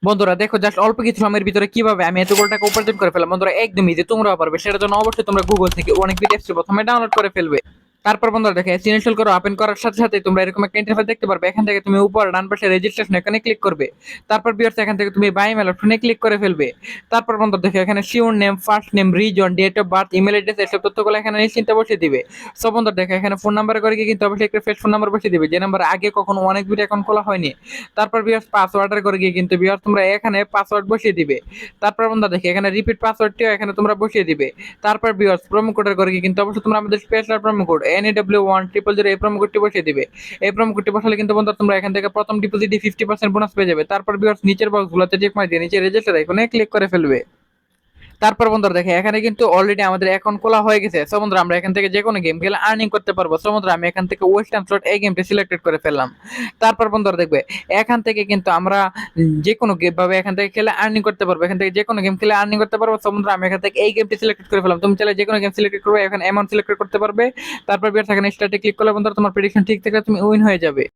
বন্ধুরা দেখো জাস্ট অল্প কিছু সময়ের ভিতরে কিভাবে আমি এতগুলো টাকা উপার্জন করে ফেললাম। বন্ধুরা একদম ইজি, তোমরাও পারবে। সেটার জন্য অবশ্যই তোমরা গুগল থেকে অনেক বিট অ্যাপস প্রথমে ডাউনলোড করে ফেলবে। তারপর বন্ধুরা দেখো অ্যাপস ইনস্টল করো। ওপেন করার সাথে সাথে তোমরা এরকম একটা ইন্টারফেস দেখতে পারবে। এখান থেকে তুমি উপর ডান পাশে রেজিস্ট্রেশন এখানে ক্লিক করবে। তারপর ভিউয়ার্স এখান থেকে তুমি বাই মেল অপশনে ক্লিক করে ফেলবে। তারপর বন্ধুরা দেখো এখানে surname, first name, reason, date of birth, email address এসব তথ্যগুলো এখানে নিশ্চিন্তে বসিয়ে দিবে। সো বন্ধুরা দেখো এখানে ফোন নাম্বার করে কিন্তু অবশ্যই একটা ফ্রেশ ফোন নাম্বার বসিয়ে দিবে, যে নাম্বার আগে কখনো অনেক ভিডিও অ্যাকাউন্ট খোলা হয়নি। তারপর ভিউয়ার্স পাসওয়ার্ডের করে কিন্তু ভিউয়ার্স তোমরা এখানে পাসওয়ার্ড বসিয়ে দিবে। তারপর বন্ধুরা দেখি এখানে রিপিট পাসওয়ার্ডটিও এখানে তোমরা বসিয়ে দিবে। তারপর ভিউয়ার্স প্রোমো কোডের করে কিন্তু অবশ্যই তোমরা আমাদের স্পেশাল প্রোমো কোড NEW1000 এই প্রোমো কোডটি বসিয়ে দিবে। এই প্রোমো কোডটি বসালে কিন্তু বন্ধুরা তোমরা এখান থেকে প্রথম ডিপোজিটে 50% বোনাস পেয়ে যাবে। তারপর ভিউয়ার্স নিচের বক্সগুলোতে চেক মারি দিয়ে নিচে রেজিস্টার আইকনে ক্লিক করে ফেলবে। তারপর বন্ধুরা দেখে এখানে কিন্তু অলরেডি আমাদের অ্যাকাউন্ট খোলা হয়ে গেছে। সো বন্ধুরা আমরা এখান থেকে যে কোনো গেম খেলে আর্নিং করতে পারবো। সো বন্ধুরা আমি এখান থেকে ওয়েস্টার্ন স্লট এই গেমটি সিলেক্টেড করে ফেললাম। তারপর বন্ধুরা দেখবে এখান থেকে কিন্তু আমরা যে কোনো গেম ভাবে এখান থেকে খেলে আর্নিং করতে পারবো। এখান থেকে যে কোনো গেম খেলে আর্নিং করতে পারবো। সো বন্ধুরা আমি এখান থেকে এই গেমটি সিলেক্টেড করে ফেললাম। তুমি চাইলে যে কোনো গেম সিলেক্ট করবে, এখন অ্যামাউন্ট সিলেক্ট করতে পারবে। তারপর বিয়ার এখানে স্টার্টে ক্লিক করলে বন্ধুরা তোমার প্রেডিকশন ঠিক থাকলে তুমি উইন হয়ে যাবে।